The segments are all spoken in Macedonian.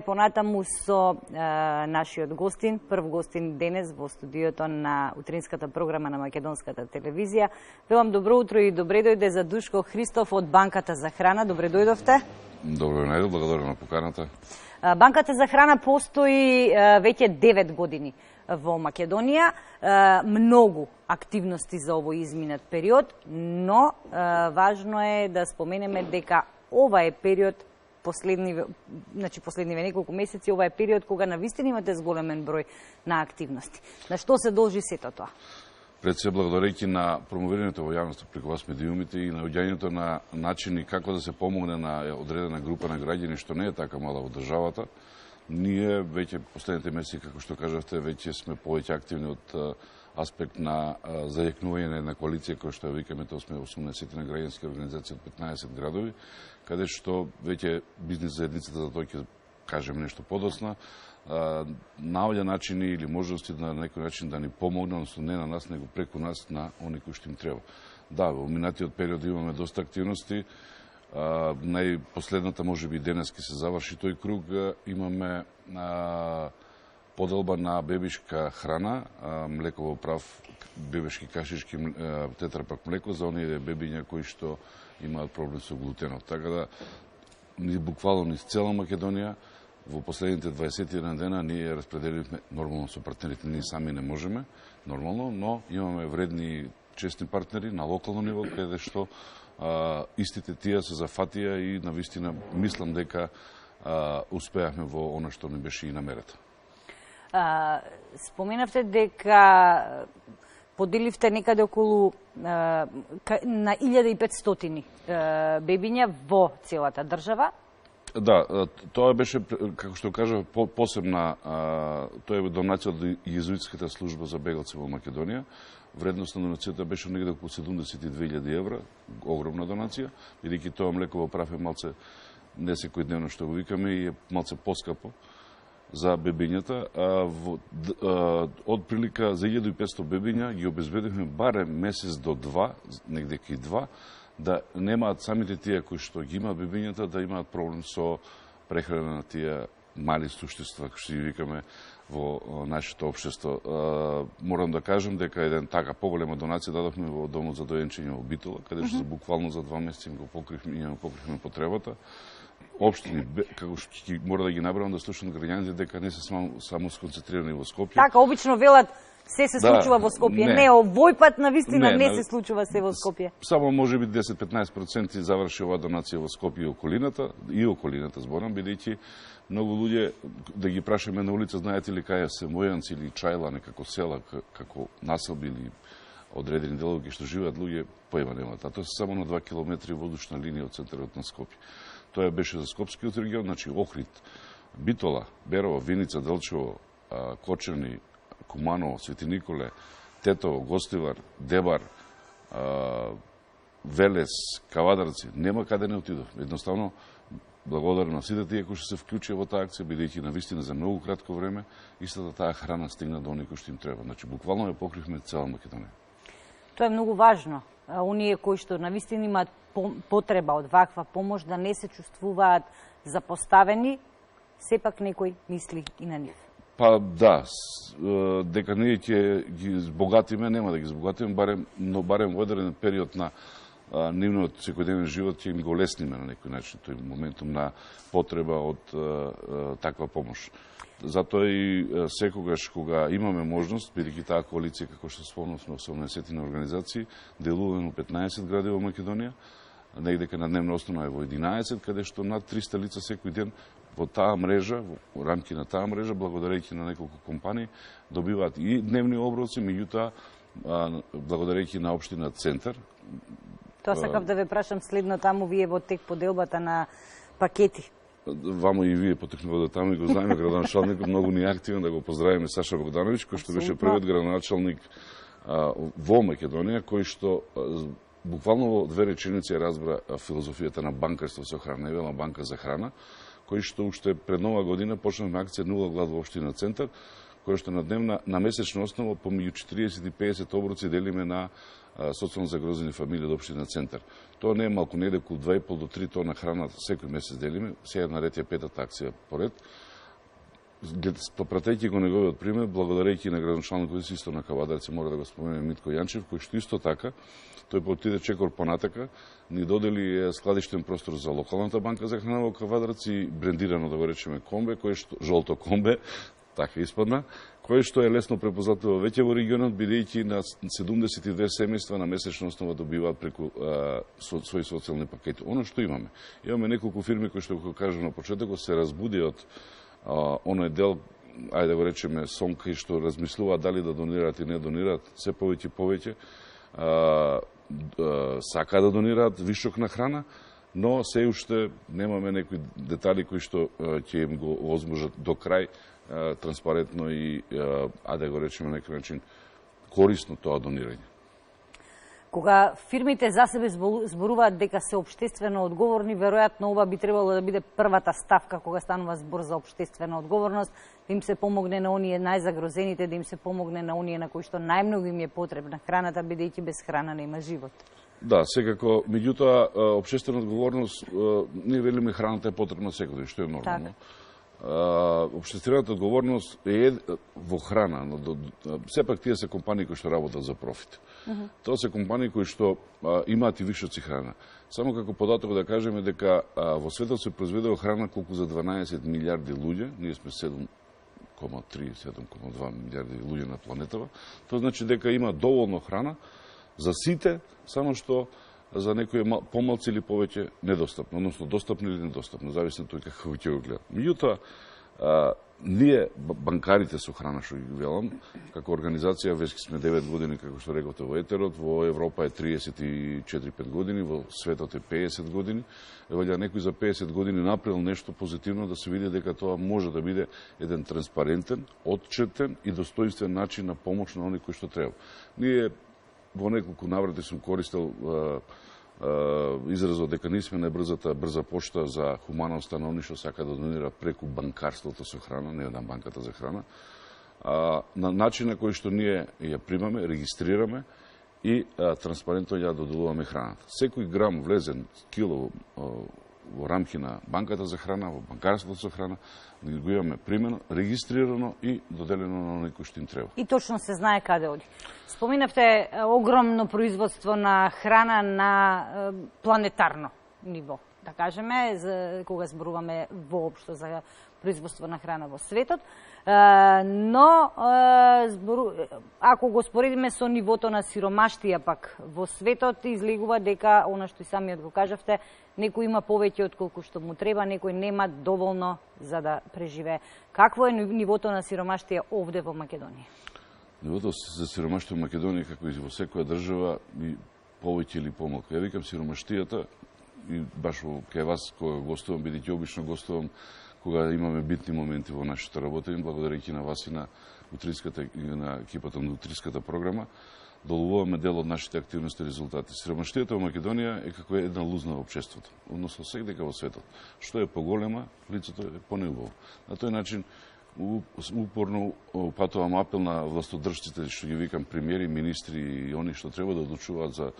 Понатаму со нашиот гостин, прв гостин денес во студиото на утринската програма на Македонската телевизија. Велам добро утро и добре дојде за Душко Христов од Банката за храна. Добре дојдовте. Добро најдов, благодарам на поканата. Банката за храна постои веќе 9 години во Македонија. Многу активности за овој изминат период, но важно е да споменеме дека ова е период последниве неколку месеци, ова е период кога навистина имате зголемен број на активности. На што се должи сето тоа? Пред се благодарејќи на промовирањето во јавноста преку вас медиумите и наоѓањето на начини како да се помогне на одредена група на граѓани, што не е така мала во државата, ние веќе последните месеци, како што кажавте, веќе сме повеќе активни од аспект на зајакнување на една коалиција која што ја викаме, тоа сме 80 на граѓански организации од 15 градови, каде што веќе бизнес заедницата, за тоа ќе кажем нешто подоцна, наоѓа начини или можности на некој начин да ни помогне, односно не на нас, него преку нас на оние кои што им треба. Да, во минатиот период имаме доста активности. Најпоследната можеби денес ќе се заврши тој круг. Имаме поделба на бебишка храна, млеко во прав, бебешки кашички тетрапак млеко за оние бебиња кои што имаат проблем со глутенот. Така да, буквално низ цела Македонија, во последните 21 дена ние распределивме, нормално со партнерите, ние сами не можеме, нормално, но имаме вредни честни партнери на локално ниво, каде што истите тие се зафатија и навистина мислам дека успеавме во она што ни беше и намерата. Споменавте дека поделивте некаде околу на 1500 бебиња во целата држава. Да, тоа беше, како што кажа, посебна, тоа е донација од Језуитската служба за бегалци во Македонија. Вредност на донацијата беше негде околу 72.000 евра, огромна донација, бидејќи тоа млеко во прав е малце, не секојдневно што го викаме, и е малце поскапо за бебињата. Од прилика за 1500 бебиња ги обезбедивме барем месец до 2, негде кај 2, да немаат самите тие кои што ги имаат бебињата, да имаат проблем со прехрана на тие мали суштества, кои што ги викаме во нашето општество. Морам да кажам дека еден така поголема донација дадовме во домот за доенчење во Битола, каде што буквално за 2 месеци им покривме потребата. Општини, како што мора да ги набравам да слушам граѓаните, дека не се само сконцентрирани во Скопје. Така, обично велат се случува во Скопје. Не, овој пат навистина не се случува се во Скопје. Само можеби 10-15% заврши оваа донација во Скопје и околината, зборам, бидејќи многу луѓе, да ги прашаме на улица, знаете ли кај се Мојанци или Чајла, некако села, како населби или одредени делови што живеат луѓе, појма немаат. А тоа се само на 2 километри воздушна линија од центарот на Скопје. Тоа беше за Скопскиот регион, значи Охрид, Битола, Берово, Виница, Делчево, Кочани, Куманово, Свети Николе, Тетово, Гостивар, Дебар, Велес, Кавадарци, нема каде не отидовме. Едноставно, благодарам на сите тие кои што се вклучија во таа акција, бидејќи навистина за многу кратко време истата таа храна стигна до оние кои што им треба. Значи, буквално ја покривме цела Македонија. Тоа е многу важно. Оние кои што навистина имаат потреба од ваква помош да не се чувствуваат запоставени, сепак некој мисли и на нив. Па да, дека ние ќе ги збогатиме, нема да ги збогатиме, барем во одреден период на нивниот секојдневен живот ќе им го лесниме на некој начин тој моментум на потреба од таква помош. Затоа и секогаш кога имаме можност, бидејќи таа коалиција, како што спомнавме, 80 на организации, делуваме во 15 гради во Македонија, негде на дневна основа е во 11, каде што над 300 лица секој ден во таа мрежа, во рамки на таа мрежа, благодарејќи на неколку компании, добиваат и дневни оброци, меѓутоа, благодарејќи на општина Центар. Тоа сакав да ве прашам следно, таму вие во тек поделбата на пакети. Вамо и вие потекнува до таму и го знаеме градоначалникот, многу ни активен, да го поздравиме Саша Богдановиќ, кој што беше првиот градоначалник во Македонија, кој што буквално во 2 реченици разбра филозофијата на банкарство со храна, невела банка за храна, кој што уште пред нова година почнавме акција Нула глад во општина Центар, која што на месечна основа помеѓу 40 и 50 оброци делиме на социјално загрозени фамилии од општина Центар. Тоа не е малку, негде околу 2,5 до 3 тона храна секој месец делиме, сега наред е 5-та акција поред. пратејќи го неговиот пример, благодарејќи на градоначалникот исто на Кавадарец, мора да го споменеме Митко Јанчев, кој што исто така, тој потиде чекор понатака, ни додели складиштен простор за локалната банка за храна во Кавадарец и брендирано, да го речеме, комбе, кој што жолто комбе, така испадна, кој што е лесно препознато веќе во регионот, бидејќи на 72 семејства на месечна основа добиваат преку своји социјални пакети. Оно што имаме. Имаме неколку фирми кои што го кажам на почетокот се разбуди од оној дел, ајде да го речеме, сонка и што размислуваат дали да донираат и не донираат, се повеќе и повеќе сака да донираат вишок на храна, но се уште немаме некои детали кои што ќе им го возможат до крај транспарентно и, да го речеме на некој начин, корисно тоа донирање. Кога фирмите за себе зборуваат дека се општествено одговорни, веројатно ова би требало да биде првата ставка кога станува збор за општествена одговорност, да им се помогне на оние најзагрозените, да им се помогне на оние на кои што најмногу им е потребна храната, бидејќи без храна нема живот. Да, секако, меѓутоа, општествена одговорност, ние велиме храната е потребна секој, што е нормално. Так. Општествената одговорност е во храна, но сепак тие се компании кои што работат за профит. Тоа се компании кои што имаат и вишоци храна. Само како податок да кажеме дека во светот се произведува храна колку за 12 милиарди луѓе, ние сме 7,3, 7,2 милиарди луѓе на планетава. Тоа значи дека има доволно храна за сите, само што за некои помалци или повеќе недостапно, односно достапно или недостапно, зависно тој како ќе го гледа. Меѓутоа, ние, банкарите со храна, што ги велам, како организација, веќе сме 9 години, како што рековте, во етерот, во Европа е 34-5 години, во светот е 50 години. Валја некој за 50 години направил нешто позитивно, да се види дека тоа може да биде еден транспарентен, отчетен и достоинствен начин на помош на оние кои што треба. Ние во неколку наврати сум користел изразот дека ние сме брза пошта за хуманоста на оние што сака да донира преку банкарството со храна, не на банката за храна, на начин на кој што ние ја примаме, регистрираме и транспарентно ја доделуваме храната. Секој грам влезен кило во рамки на банката за храна, во банкарството со храна, го имаме примено, регистрирано и доделено на некој што им треба. И точно се знае каде оди. Споминавте огромно производство на храна на планетарно ниво, да кажеме, кога зборуваме воопшто за производство на храна во светот, но ако го споредиме со нивото на сиромаштија пак во светот, излегува дека, она што и самиот го кажавте, некој има повеќе од колку што му треба, некој нема доволно за да преживее. Какво е нивото на сиромаштија овде во Македонија? Нивото за сиромаштија во Македонија, како и во секоја држава, и повеќе или помалку. Ја викам сиромаштијата, и баш кај вас кога гостувам, бидејќи обично гостувам кога имаме битни моменти во нашата работа, и благодарејќи на вас и на утринската и на екипата на утринската програма, доловуваме дел од нашите активности и резултати. Сиромаштијата во Македонија е како една лузна во општеството, односно секаде во светот. Што е поголема, лицето е понеубаво. На тој начин упорно упатувам апел на властодржците, што ги викам премиери, министри и они што треба да одлучуваат за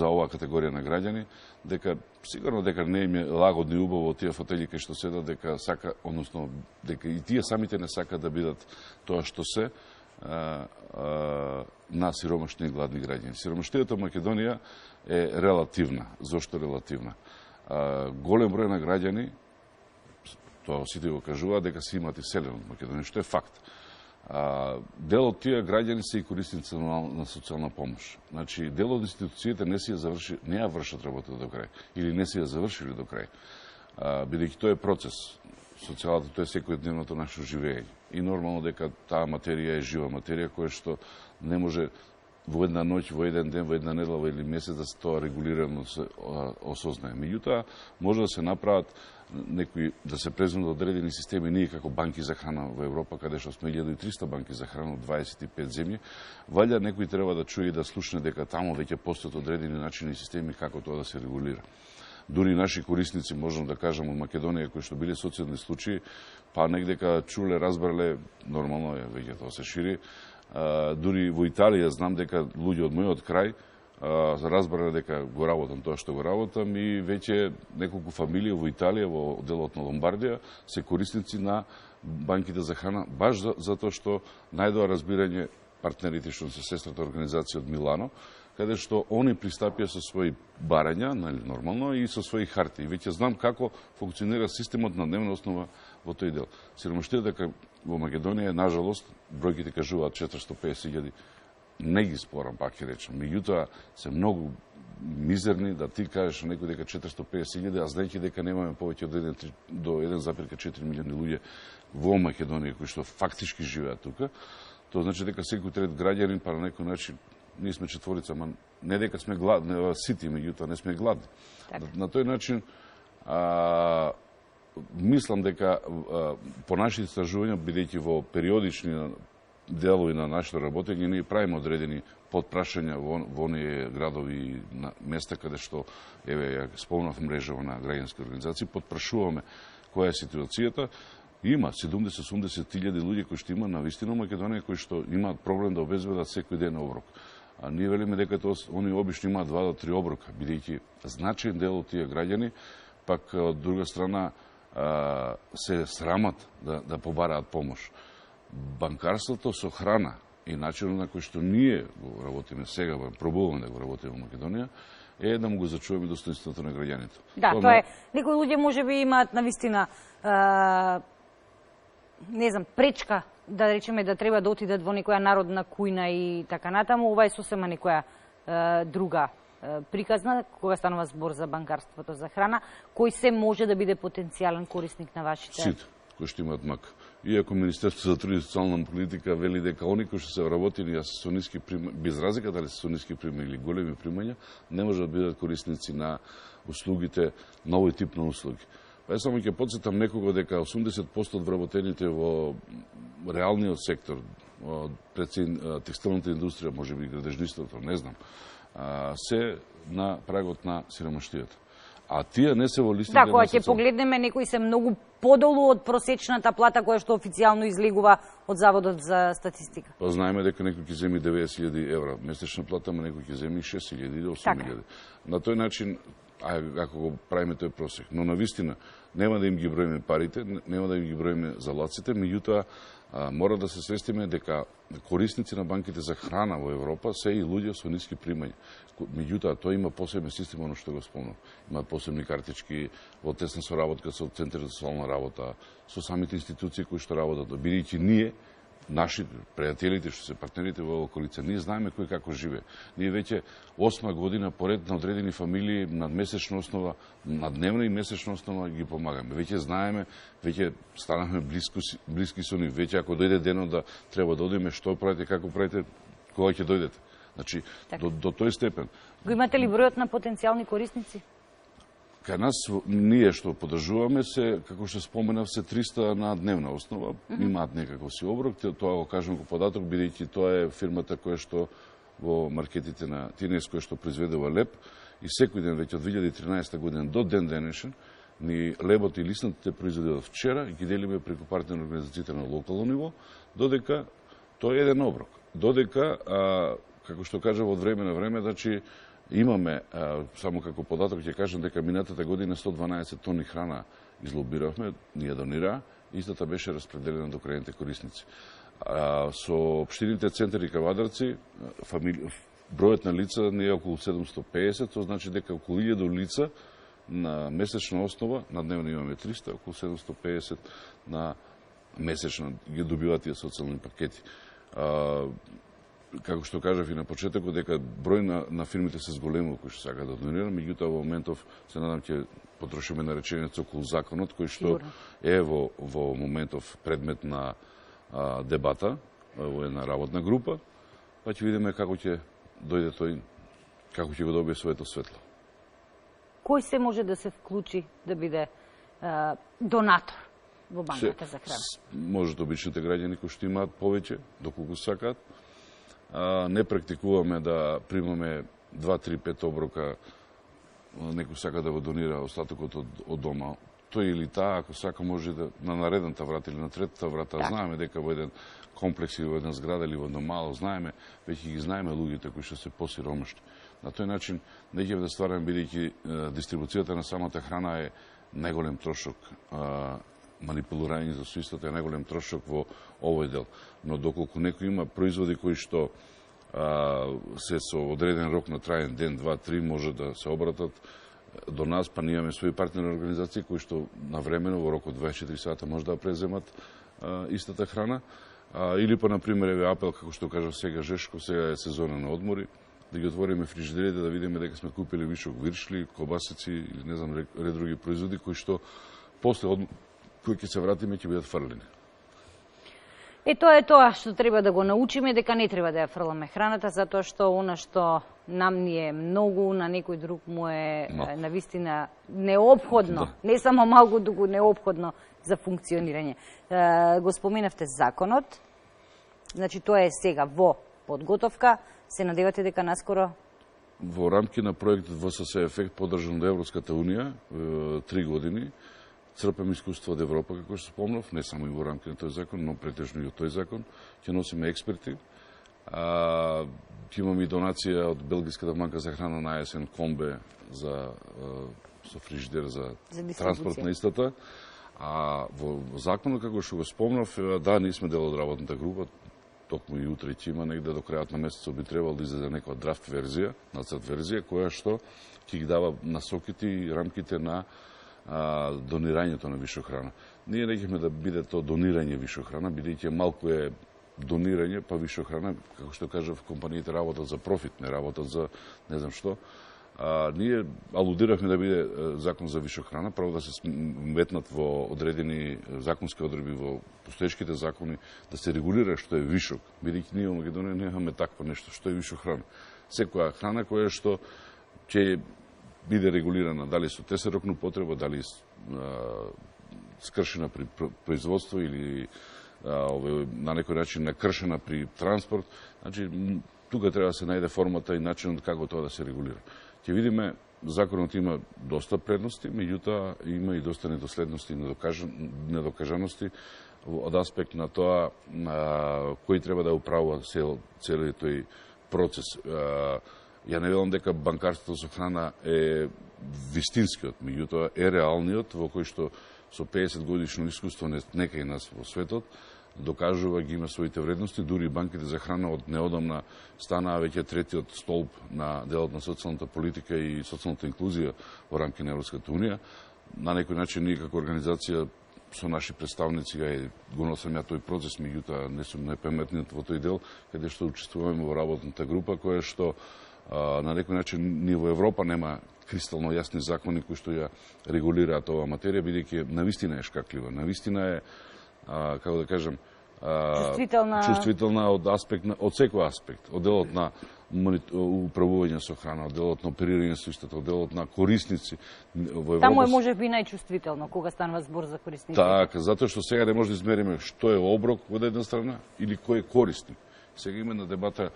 оваа категорија на граѓани, дека сигурно дека не им е лагодно и убаво тие фотели кај што седат, дека сака, односно дека и тие самите не сакаат да бидат тоа што се на сиромашни и гладни граѓани. Сиромаштијата во Македонија е релативна. Зошто релативна? Голем број на граѓани, тоа сите го кажуваат, дека се имат иселено од Македонија, што е факт. Дел од тие граѓани се и корисници на социјална помош. Значи, дел од институциите не ја вршат работа до крај, или не се ја завршили до крај. Бидејќи тоа е процес. Социјалата, тоа е секојдневното наше живење. И нормално дека таа материја е жива материја, која што не може во една ноќ, во еден ден, во една недела или месец да се тоа регулирано се осознае. Меѓутоа, може да се направат некои, да се преземат одредени системи, ние како банки за храна во Европа, каде што сме 1300 банки за храна од 25 земји, валја некој треба да чуе и да слушне дека таму веќе постојат одредени начини и системи како тоа да се регулира. Дури наши корисници, можам да кажам, од Македонија, кои што биле социјални случаи, па негдека чуле, разбрале, нормално е, веќе тоа се шири. Дури во Италија знам дека луѓе од мојот крај разбрале дека го работам тоа што го работам и веќе неколку фамилии во Италија, во делот на Ломбардија, се корисници на банките за храна, баш затоа што најдоа разбирање партнерите што се сестрата организација од Милано, каде што они пристапија со своји барања, нормално, и со своји харти. И веќе знам како функционира системот на дневна основа во тој дел. Сиромаштијата дека во Македонија, нажалост, бројките кажуваат 450.000, не ги спорам, пак ќе речем. Меѓутоа се многу мизерни да ти кажеш некој дека 450.000, а знаејќи дека немаме повеќе од 1 до 1,4 милиони луѓе во Македонија кои што фактички живеат тука. Тоа значи дека секој трет граѓанин, па на некој начин, ние сме четворица, ама не дека сме гладни, сити, меѓутоа не сме гладни. На тој начин мислам дека по нашите истражувања, бидејќи во периодични делови на нашето работење, ние правиме одредени подпрашања во оние градови и места каде што, еве, ја спомнав мрежава на граѓански организации, подпрашуваме која е ситуацијата. Има 70-80.000 луѓе кои што има на вистина Македонија, кои што имаат проблем да обезбедат секој ден оброк. А ние велиме дека они обично имаат 2 до 3 оброка, бидејќи значаен дел од тие граѓани, пак од друга страна се срамат да побараат помош. Банкарството со храна и начинот на кој што ние го работиме сега, пробуваме да го работиме во Македонија, е да му го зачуваме достоинството на граѓаните. Да, тоа е. Некои луѓе можеби имаат навистина не знам, пречка, да речеме, да треба да отидат во некоја народна кујна и така натаму. Ова е сосема некоја друга приказна, кога станува збор за банкарството за храна, кој се може да биде потенцијален корисник на вашите... Сите, кои што имаат мак. Иако Министерството за труд и социјална политика вели дека они кои што се вработени, а се со ниски примања, без разлика дали се со ниски примања или големи примања, не може да бидат корисници на услугите, на овој тип на услуги. Па само ќе подсетам некого дека 80% од вработените во реалниот сектор, текстилната индустрија, можеби градежниството, не знам, се на прагот на сиромаштијата. А тие не се во листите. Да, кога ќе погледнеме, некои се многу подолу од просечната плата која што официјално излегува од Заводот за статистика. Па знаеме дека некој ќе земи 90.000 евра месечна плата, ама некој ќе земи 6.000 или 8.000. На тој начин, ако го правиме тој просек. Но навистина, нема да им ги броиме парите, нема да им ги броиме залаците, меѓутоа мора да се свестиме дека корисници на банките за храна во Европа се и луѓе со ниски примања. Меѓутоа, тој има посебен систем, оно што го спомнав. Има посебни картички во тесна соработка со Центар за социјална работа, со самите институции кои што работат. Бидејќи ние, наши пријателите, што се партнерите во околица, ние знаеме кој како живее. Ние веќе 8 година поред на одредени фамилии на месечна основа, на дневна и месечна основа ги помагаме. Веќе знаеме, веќе станахме блиски со нив. Веќе ако дојде денот да треба да одиме, што правите, како правите, кога ќе дојдете. Значи, до тој степен. Го имате ли бројот на потенцијални корисници? Кај нас, ние што подржуваме се, како што споменав, се 300 на дневна основа. Имаат некаков си оброк, тоа го кажам го податок, бидејќи тоа е фирмата која што во маркетите на Тинес, која што произведува леб, и секој ден, веќе од 2013 година до ден денешен, ни лебот и лиснатите произведи од вчера и ги делиме преку партнерни организациите на локално ниво, додека тоа е еден оброк. Додека, како што кажа, од време на време, значи, имаме, само како податок ќе кажам дека минатата година 112 тони храна излобиравме, ние донираа, истата беше распределена до крајните корисници. Со општините центри и кавадарци, бројот на лица не е околу 750, тоа значи дека околу 1000 лица на месечна основа, на дневно имаме 300, околу 750 на месечна ги добиваат тие социјални пакети. Како што кажав и на почетокот, дека број на фирмите се зголемува кои што сакаат да донират, меѓутоа во моментов се надам ќе потрошиме на реченица околу законот кој што е во моментов предмет на дебата во една работна група, па ќе видиме како ќе дојде тој, како ќе го добие своето светло. Кој се може да се вклучи да биде донатор во банката за храна? Можат обичните граѓани кои што имаат повеќе, доколку сакаат. Не практикуваме да примаме 2-3-5 оброка, некој сака да го донира остатокот од дома. Тој или таа, ако сака, може да на наредната врата или на третата врата. Знаеме дека во еден комплекс или во една зграда или во едно мало, знаеме, веќе ги знаеме луѓето кои што се посиромашни. На тој начин не ќе да ствараме, бидејќи дистрибуцијата на самата храна е најголем трошок, манипулирање за истото е најголем трошок во овој дел. Но доколку некој има производи кои што се со одреден рок на траен ден, 2, 3 може да се обратат до нас, па ние имаме своји партнерни организации кои што навремено во рок од 24 сата може да преземат истата храна. Или па, например, еве апел, како што кажа сега Жешко, сега е сезона на одмори, да ги отвориме фрижидерите, да видиме дека сме купили вишок виршли, кобасици или не знам ред други производи кои што после кои ќе се вратиме ќе бидат фрлени. Тоа е тоа што треба да го научиме, дека не треба да ја фрламе храната, затоа што она што нам ни е многу, на некој друг му е навистина неопходно, не само малку, туку неопходно за функционирање. Го споменавте законот, значи тоа е сега во подготовка, се надевате дека наскоро? Во рамки на проектот ВСС ефект подржан од Европската Унија 3 години, црпам искуство од Европа, како што спомнав, не само и во рамки на тој закон, но претежно и од тој закон. Ќе носиме експерти. Ќе имаме и донација од Белгиската банка за храна на есен комбе со фрижидер за транспорт на истата. Во законот, како што го спомнав, да, ние сме дел од работната група, токму и утре ќе има негде до крајот на месецот би требало да излезе некоја драфт верзија, нацрт верзија, која што ќе ги дава насоките и рамките на донирањето на вишохрана. Ние рекевме да биде то донирање вишохрана, бидејќи малку е донирање, па вишохрана, како што кажав, компаниите работат за профит, не работат за не знам што. Ние алудиравме да биде закон за вишохрана, право да се метнат во одредени законски одредби во постоечките закони, да се регулира што е вишок, бидејќи ние во Македонија немаме такво нешто, што е вишохрана. Секоја храна која што ќе биде регулирана, дали со тесерокна потреба, дали скршена при производство или на некој начин накршена при транспорт. Значи, тука треба да се најде формата и начинот како тоа да се регулира. Ќе видиме, законот има доста предности, меѓутоа има и доста недоследности и недокажаности од аспект на тоа кој треба да управува целиот тој процес. Ја не велам дека банкарството со храна е вистинскиот, меѓутоа е реалниот, во кој што со 50 годишно искуство некај нас во светот докажува, ги има своите вредности, дури банките за храна од неодамна станаа веќе третиот столб на делот на социјалната политика и социјалната инклузија во рамки на Европската Унија. На некој начин ние како организација со наши представници го носам ја тој процес, меѓутоа не сум најпаметниот во тој дел, каде што учествуваме во работната група, која што на некој начин ние во Европа нема кристално јасни закони кои што ја регулираат оваа материја, бидејќи навистина е шкаклива, навистина е, како да кажам, чувствителна од аспект, од секој аспект, од делот на управување со храна, од делот на оперирање со истата, од делот на корисници во Европа. Таму е можеби најчувствително кога станува збор за корисници. Така, затоа што сега не може да измериме што е оброк од една страна или кој е корисник. Сега има на дебата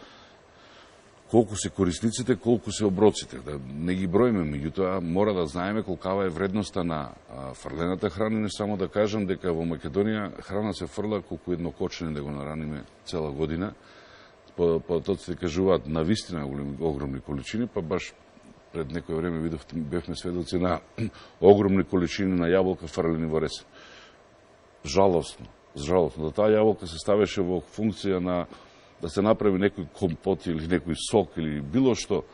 колку се корисниците, колку се оброците. Да не ги броиме, меѓутоа мора да знаеме колкава е вредноста на фрлената храна. Не само да кажам дека во Македонија храна се фрла колку едно кочене да го нараниме цела година. Потоците кажуваат навистина огромни количини, па баш пред некој време бевме сведоци на огромни количини на јаболка фрлени во ресен. Жалосно. Да таа јаболка се ставеше во функција на да се направи некој компот или некој сок или било што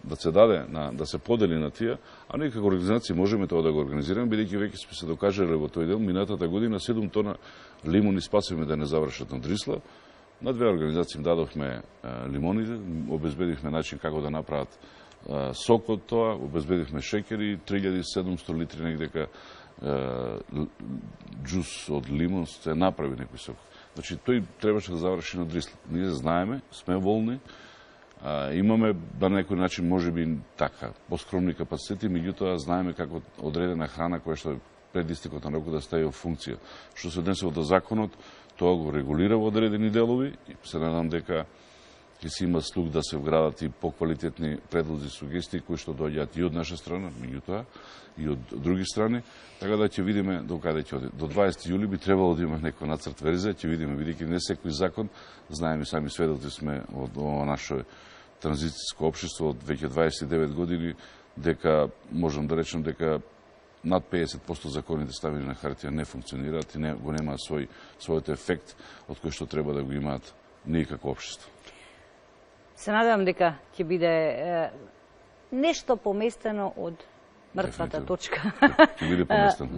да се даде, да се подели на тие, а ние како организација можеме тоа да го организираме, бидејќи веќе сме се докажале во тој дел. Минатата година 7 тона лимони спасивме да не завршат на Дрисла. На две организации им дадовме лимоните, обезбедивме начин како да направат сок од тоа, обезбедивме шеќери, 3700 литри негдека джус од лимон се направи некој сок. Значи, тој требаше да заврши на Дрисла. Ние знаеме, сме волни, имаме на некој начин можеби така поскромни капацитети, меѓутоа знаеме како одредена храна која што пред истекот на рокот да стаи во функција. Што се однесува до законот, тоа го регулира во одредени делови и се надам дека ќе се има слух да се вградат и поквалитетни предлози и сугестии кои што доаѓаат и од наша страна, меѓутоа и од други страни, така да ќе видиме до каде ќе оди. До 20 јули би требало да има некоја нацрт верзија, ќе видиме, бидејќи не секој закон, знаеме сами сведоци сме од нашој транзицијско општество од веќе 29 години, дека можам да речем дека над 50% законите ставени на хартија не функционираат и го немаат својот ефект од кој што треба да го имаат ние како општество. Се надевам дека ќе биде нешто поместено од мртвата точка. Ќе биде поместено.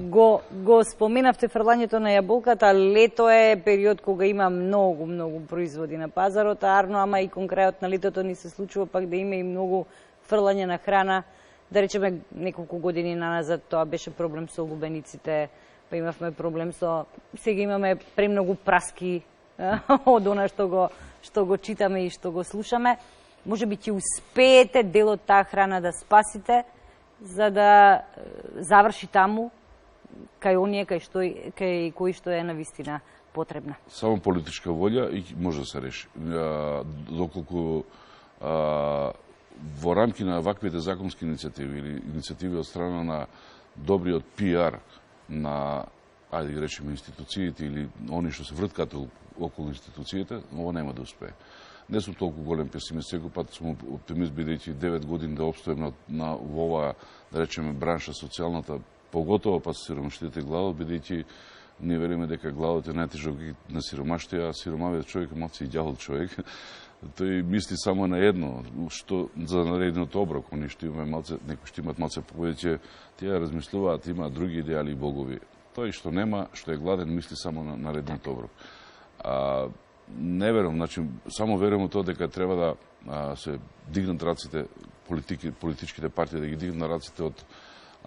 Го споменавте фрлањето на јаболката, лето е период кога има многу производи на пазарот, арно, ама и кон крајот на летото ни се случува пак да има и многу фрлање на храна. Да речеме, неколку години наназад тоа беше проблем со лубениците, па имавме проблем со... Сега имаме премногу праски од она што го читаме и што го слушаме. Може би ќе успеете дел од таа храна да спасите, за да заврши таму, кај оние кај кои што е навистина потребна. Само политичка волја и може да се реши. Доколку во рамки на ваквите законски иницијативи или иницијативи од страна на добриот пиар на, ајде ги речеме, институциите или они што се врткаат околу институциите, ово нема да успее. Не сум толку голем песимист, секој пат сум оптимист, бидејќи 9 години да обстојам во оваа, да речеме, бранша социјалната, поготово пат сиромаштијата и гладот, бидејќи ние вериме дека гладот е најтежок на сиромаштија, а сиромавиот човек е малку и ѓавол човек. Тој мисли само на едно, што за наредниот оброк, они што имаме малце, некои што имаат малце повеќе, тие размислуваат, имаат други идеали и богови. Тој што нема, што е гладен, мисли само на наредниот оброк. Не верувам, значи, само верувам тоа дека треба да се дигнат раците, политичките партии да ги дигнат раците од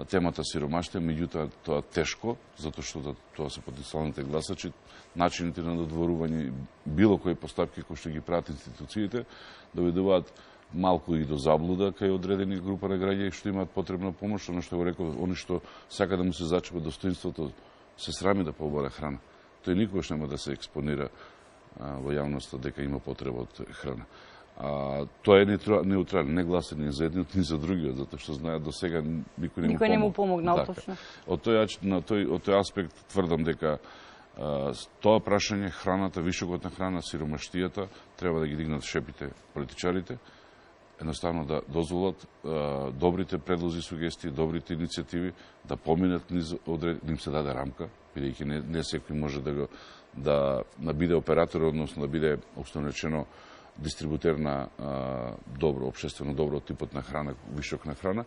темата сиромаштија, меѓутоа тоа тешко, затоа што тоа се потенцијалните гласачи, начините на додворување, било кои постапки кои што ги прават институциите, доведуваат малку и до заблуда кај одредени група на граѓани што имаат потребна помош, оно што го реков, они што сака да му се зачепа достоинството, се срами да побара храна. Тој никогаш нема да се експонира во јавноста дека има потреба од храна. Тоа е неутрален, не гласен ни за едниот, ни за другиот, затоа што знаат до сега никој не му помогнал точно. Од тој аспект тврдам дека тоа прашање, храната, вишокот на храна, сиромаштијата, треба да ги дигнат шепите политичарите, едноставно да дозволат добрите предлози, сугестии, добрите иницијативи да поминат низ им се даде рамка, бидејќи не секој може да биде оператор, односно да биде обстойничено дистрибутер на добро, општествено добро типот на храна, вишок на храна.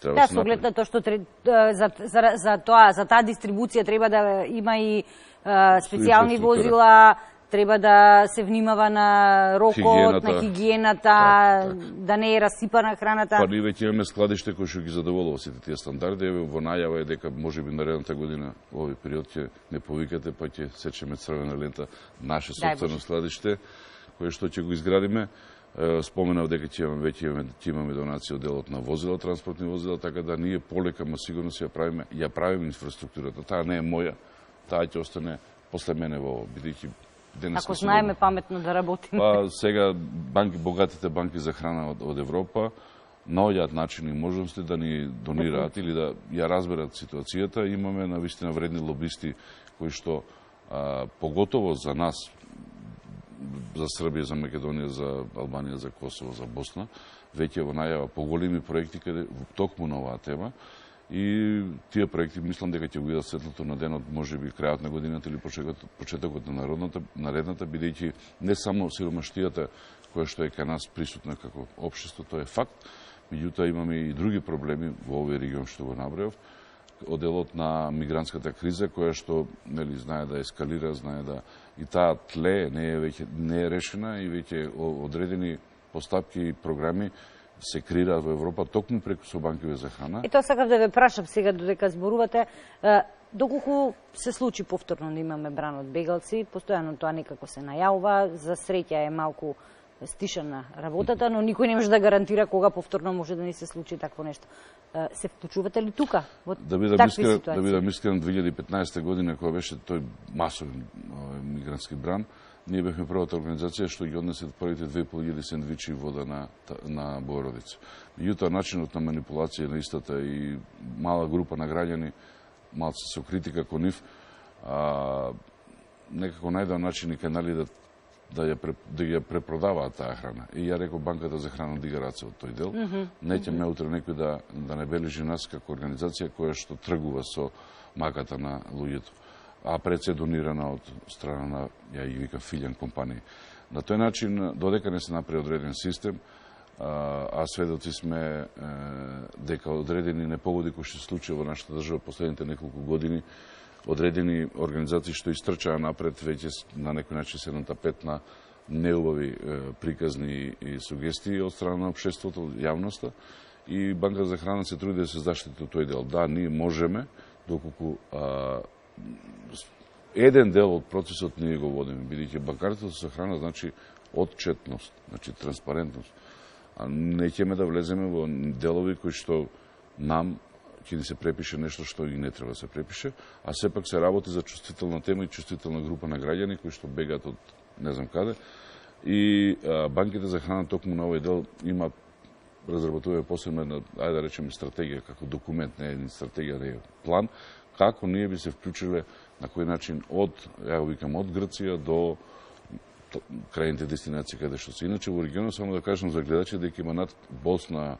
Да, со оглед на тоа што за таа дистрибуција треба да има и специјални возила, треба да се внимава на рокот, на хигиената, да не е расипана храната. Па ние веќе имаме складиште кои што ги задоволува сите тие стандарди. Во најава е дека можеби наредната година овој период ќе не повикате, па ќе сечеме црвена лента наше сопствено складиште, кое што ќе го изградиме. Споменав дека ќе имаме донација од делот на возила, транспортни возила, така да ние полека, ма сигурно ја правиме инфраструктурата. Таа не е моја, таа ќе остане после мене во ово, бидејќи ако знаеме паметно да работиме. Па сега богатите банки за храна од Европа наоѓаат начини и можности да ни донираат или да ја разберат ситуацијата. Имаме навистина вредни лобисти кои што поготово за нас, за Србија, за Македонија, за Албанија, за Косово, за Босна, веќе во најава поголеми проекти каде токму на оваа тема. И тие проекти мислам дека ќе го видат светлото на денот, можеби крајот на годината или почетокот на наредната, бидејќи не само сиромаштијата која што е кај нас присутна како општество, тоа е факт, меѓутоа имаме и други проблеми во овој регион што го набројав, од делот на мигрантската криза која што знае да ескалира, знае да и таа тлее не е решена и веќе одредени постапки и програми се креираат во Европа токму преку со банкиве за храна. Тоа сакав да ве прашам сега додека зборувате, доколку се случи повторно да имаме бран од бегалци, постојано тоа некако се најавува, за среќа е малку стишана работата, но никој не може да гарантира кога повторно може да ни се случи такво нешто. Се вклучувате ли тука во такви ситуации? Да бидам искрен, 2015 година кога беше тој масовен мигрантски бран, ние бевме првата организација што ги однесе првите 2.500 сендвичи и вода на Богородица. Меѓутоа, начинот на манипулација на истата и мала група на граѓани, малце со критика кон нив, некако најдоа начин и канали да да ја препродаваат таа храна. И ја реков банката за храна дига раце од тој дел. Не ќе ме утре некој да не бележи нас како организација која што тргува со маката на луѓето, а пред се донирана од страна на, ја ги викам, филјан компании. На тој начин, додека не се направи одреден систем, а сведоци сме дека одредени непогоди кои што се случи во нашата држава последните неколку години, одредени организации што истрчаа напред, веќе на некој начин се натапетна неубави приказни и сугестии од страна на општеството, јавноста, и Банка за храна се труди да се заштити од тој дел. Да, ние можеме, доколку еден дел од процесот ние го водиме, бидејќи банкарството за храна значи отчетност, значи транспарентност. А не ќеме да влеземе во делови кои што нам ќе ни се препише нешто што и не треба да се препише, а сепак се работи за чувствителна тема и чувствителна група на граѓани кои што бегаат од не знам каде. И банките за храна токму на овој дел има разработуваме посебно една, ајде да речеме, стратегија, како документ, не е стратегија, не е план, како ние би се вклучиле на кој начин од, ја го викам, од Грција до крајните дестинации каде што се. Иначе во регионот, само да кажам за гледачи, дека има над Босна,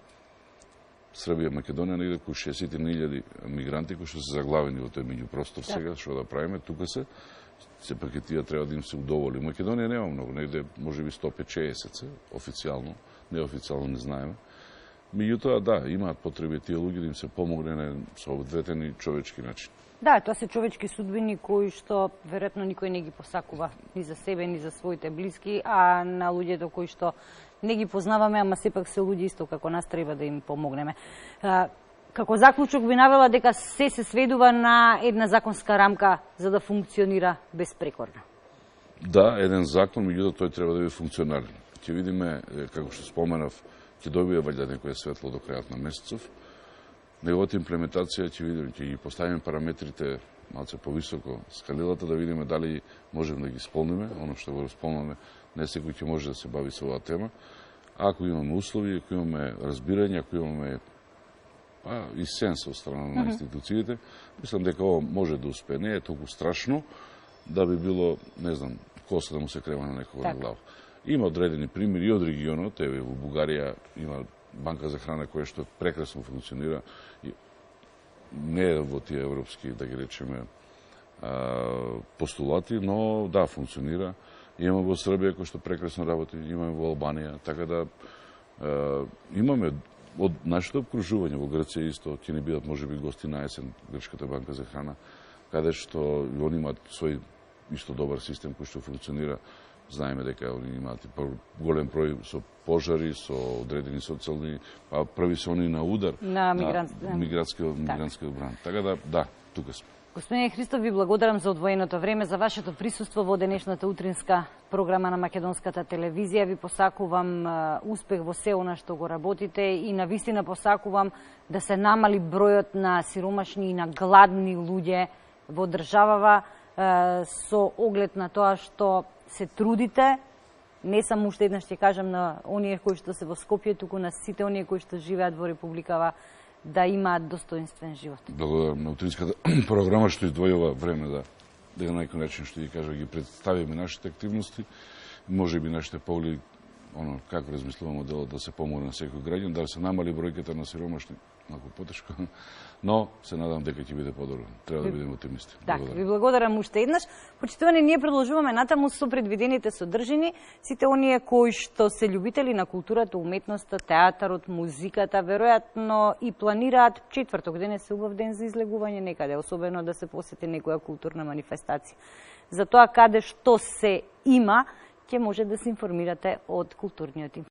Србија, Македонија, негде кои 60.000 мигранти кои што се заглавени во тој меѓупростор сега, што да правиме, тука се, сепак и тие треба да им се удоволи. Македонија нема многу, негде можеби 150 официјално, неофицијално не знаеме. Меѓутоа, да, имаат потреби тие луѓе да им се помогне со одветен и човечки начин. Да, тоа се човечки судбини кои што веројатно никој не ги посакува ни за себе, ни за своите блиски, а на луѓето кои што не ги познаваме, ама сепак се луѓе исто како нас треба да им помогнеме. Како заклучок би навела дека се сведува на една законска рамка за да функционира безпрекорно. Да, еден закон, меѓутоа тој треба да биде функционален. Ќе видиме, како што споменав, ќе добие валјда некој светло до крајот на месецов. Неговата имплементација ќе видиме, ќе ги поставиме параметрите малце повисоко скалилата, да видиме дали можеме да ги исполниме, оно што го исполнуваме, не секој ќе може да се бави со оваа тема. Ако имаме услови, ако имаме разбирање, ако имаме и сенс од страна на институциите, мислам дека ова може да успее. Не е толку страшно да би било, не знам, коса да му се крема на некого на глава. Има одредени примери од регионот, еве во Бугарија има банка за храна која што прекрасно функционира, не е во тие европски, да ги речеме, постулати, но да, функционира. Имаме во Србија кој што прекрасно работи, имаме во Албанија, така да имаме од нашето обкружување во Грција исто, ќе ни бидат можеби гости на есен Грчката банка за храна, каде што они имаат свој исто добар систем кој што функционира. Знаеме дека они имаат голем број со пожари, со одредени социјални, па први се они на удар на мигрантски одбрана. Така да, да, тука сме. Господине Христов, ви благодарам за одвоеното време, за вашето присуство во денешната утринска програма на Македонската телевизија. Ви посакувам успех во се она што го работите и навистина посакувам да се намали бројот на сиромашни и на гладни луѓе во државава со оглед на тоа што се трудите, не само уште еднаш ќе кажам на оние кои што се во Скопје, туку на сите оние кои што живеат во Републикава, да имаат достоинствен живот. Благодарам на утринската програма што издвојува време да на некој начин што ги кажа, ги представиме нашите активности, можеби нашите погледи, оно како размислуваме делот да се помогне на секој граѓан, да се намали бројката на сиромашни, малку потешко, но се надам дека ќе биде подобро. Треба да бидеме оптимисти. Така, ви благодарам уште еднаш. Почитувани, ние продолжуваме натаму со предвидените содржини. Сите оние кои што се љубители на културата, уметноста, театарот, музиката, веројатно и планираат четврток денес е убав ден за излегување некаде, особено да се посети некоја културна манифестација. За тоа каде што се има, ќе може да се информирате од културниот